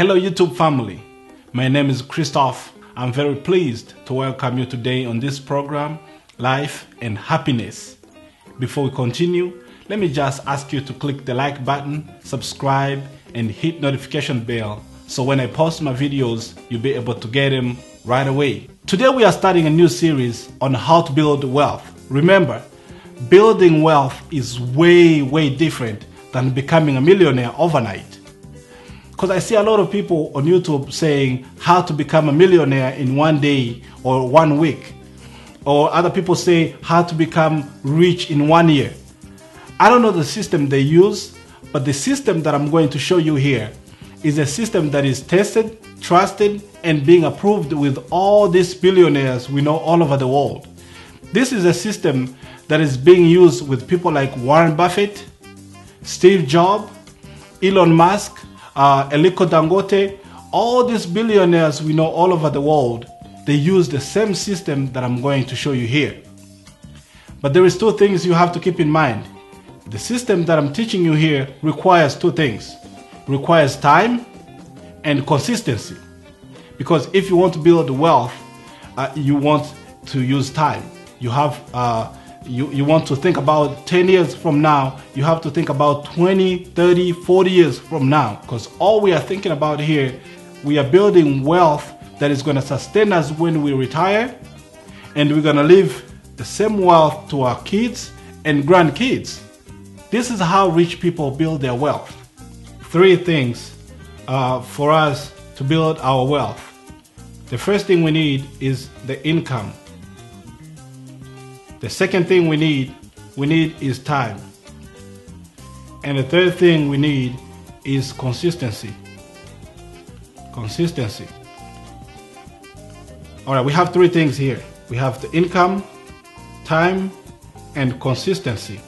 Hello YouTube family, my name is Christoph. I'm very pleased to welcome you today on this program, Life and Happiness. Before we continue, let me just ask you to click the like button, subscribe, and hit notification bell so when I post my videos, you'll be able to get them right away. Today we are starting a new series on how to build wealth. Remember, building wealth is way different than becoming a millionaire overnight. Because I see a lot of people on YouTube saying how to become a millionaire in one day or 1 week. Or other people say how to become rich in 1 year. I don't know the system they use, but the system that I'm going to show you here is a system that is tested, trusted, and being approved with all these billionaires we know all over the world. This is a system that is being used with people like Warren Buffett, Steve Jobs, Elon Musk, Aliko Dangote. All these billionaires we know all over the world, they use the same system that I'm going to show you here. But there is two things you have to keep in mind. The system that I'm teaching you here requires two things. Requires time and consistency. Because if you want to build wealth, you want to use time. You have you want to think about 10 years from now, you have to think about 20, 30, 40 years from now. Because all we are thinking about here, we are building wealth that is going to sustain us when we retire, and we're going to leave the same wealth to our kids and grandkids. This is how rich people build their wealth. Three things for us to build our wealth. The first thing we need is the income. The second thing we need is time. And the third thing we need is consistency. Consistency. All right, we have three things here. We have the income, time, and consistency.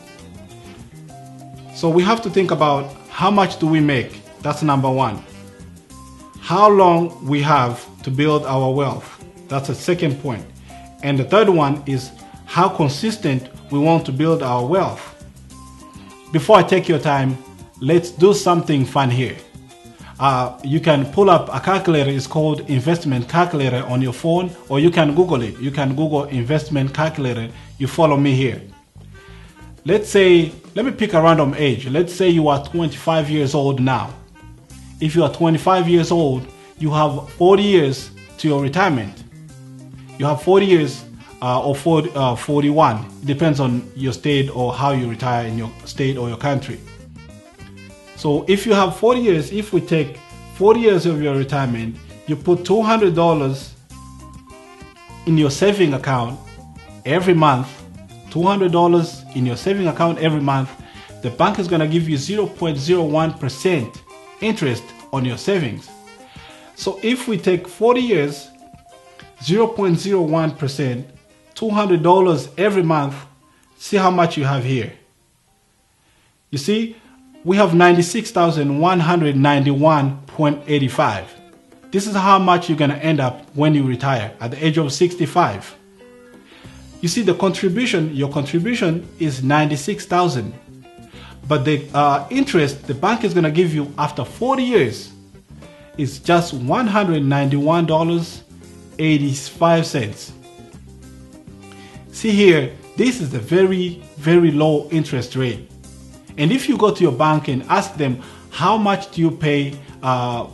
So we have to think about how much do we make? That's number one. How long we have to build our wealth? That's the second point. And the third one is how consistent we want to build our wealth. Before I take your time, let's do something fun here. You can pull up a calculator. It's called investment calculator on your phone, or you can Google it. You can Google investment calculator. You follow me here. Let's say, let me pick a random age. Let's say you are 25 years old now. If you are 25 years old, you have 40 years to your retirement. You have 40 years or 41. It depends on your state or how you retire in your state or your country. So if you have 40 years, if we take 40 years of your retirement, you put $200 in your saving account every month, $200 in your saving account every month, the bank is going to give you 0.01% interest on your savings. So if we take 40 years, 0.01%, $200 every month, see how much you have here. You see, we have 96,191.85. This is how much you're going to end up when you retire at the age of 65. You see, the contribution, your contribution is 96,000. But the interest the bank is going to give you after 40 years is just $191.85. See here, this is a very low interest rate. And if you go to your bank and ask them, how much do you pay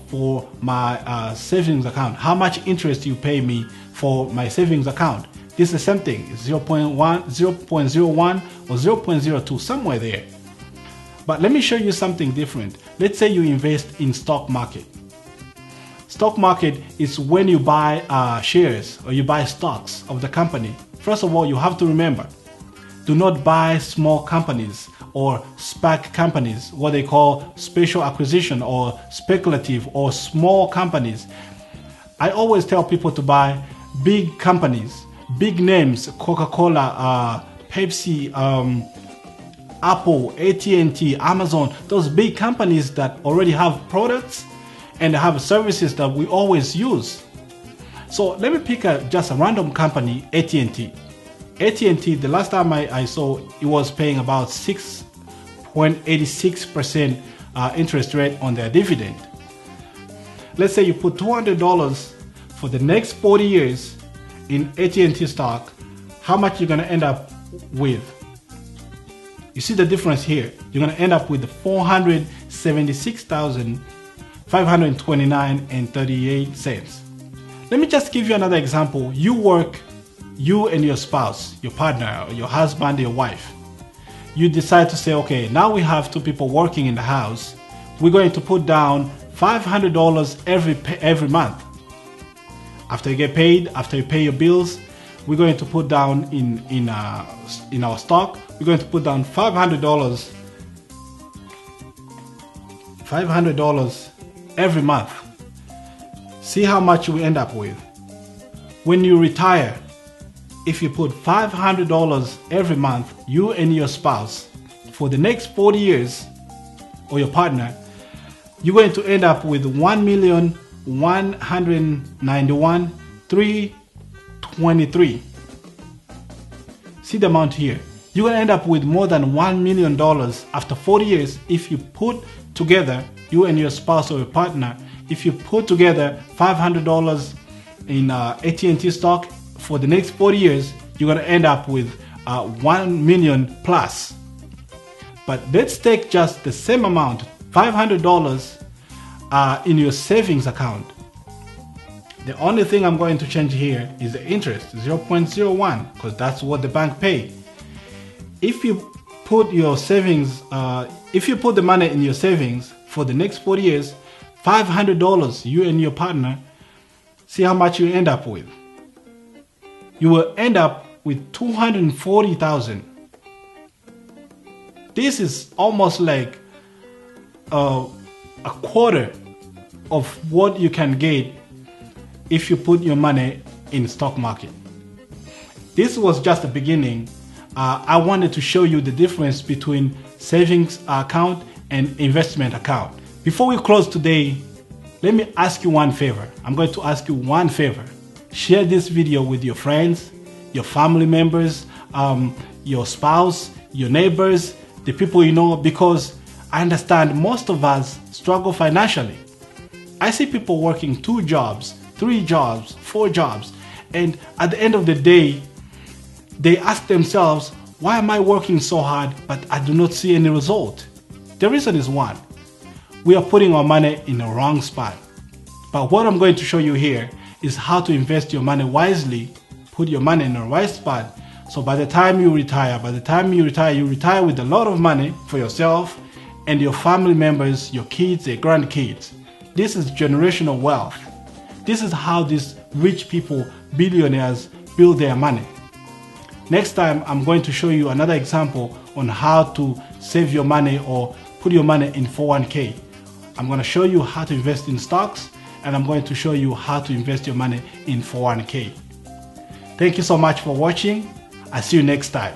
for my savings account? How much interest do you pay me for my savings account? This is the same thing, 0.1, 0.01 or 0.02, somewhere there. But let me show you something different. Let's say you invest in stock market. Stock market is when you buy shares or you buy stocks of the company. First of all, you have to remember, do not buy small companies or SPAC companies, what they call special acquisition or speculative or small companies. I always tell people to buy big companies, big names, Coca-Cola, Pepsi, Apple, AT&T, Amazon, those big companies that already have products and have services that we always use. So let me pick just a random company, AT&T. AT&T, the last time I saw, it was paying about 6.86% interest rate on their dividend. let's say you put $200 for the next 40 years in AT&T stock, how much you're going to end up with? You see the difference here. You're going to end up with $476,529.38. Let me just give you another example. You work, you and your spouse, your partner, your husband, your wife. You decide to say, okay, now we have two people working in the house. We're going to put down $500 every month. After you get paid, after you pay your bills, we're going to put down in our stock, we're going to put down $500 every month. See how much we end up with. When you retire, if you put $500 every month, you and your spouse, for the next 40 years, or your partner, you're going to end up with $1,191,323. See the amount here. You're going to end up with more than $1 million after 40 years if you put together, you and your spouse or your partner, if you put together $500 in AT&T stock for the next 40 years, you're going to end up with 1 million plus. But let's take just the same amount, $500 in your savings account. The only thing I'm going to change here is the interest, 0.01, because that's what the bank pay. If you put your savings, if you put the money in your savings for the next 40 years, $500, you and your partner, see how much you end up with. You will end up with $240,000. This is almost like a quarter of what you can get if you put your money in stock market. This was just the beginning. I wanted to show you the difference between savings account and investment account. Before we close today, let me ask you one favor. I'm going to ask you one favor. Share this video with your friends, your family members, your spouse, your neighbors, the people you know, because I understand most of us struggle financially. I see people working 2 jobs, 3 jobs, 4 jobs, and at the end of the day, they ask themselves, why am I working so hard but I do not see any result? The reason is one, we are putting our money in the wrong spot. But what I'm going to show you here is how to invest your money wisely, put your money in the right spot, so by the time you retire, you retire with a lot of money for yourself and your family members, your kids, your grandkids. This is generational wealth. This is how these rich people, billionaires, build their money. Next time, I'm going to show you another example on how to save your money or put your money in 401k. I'm going to show you how to invest in stocks, and I'm going to show you how to invest your money in 401k. Thank you so much for watching. I'll see you next time.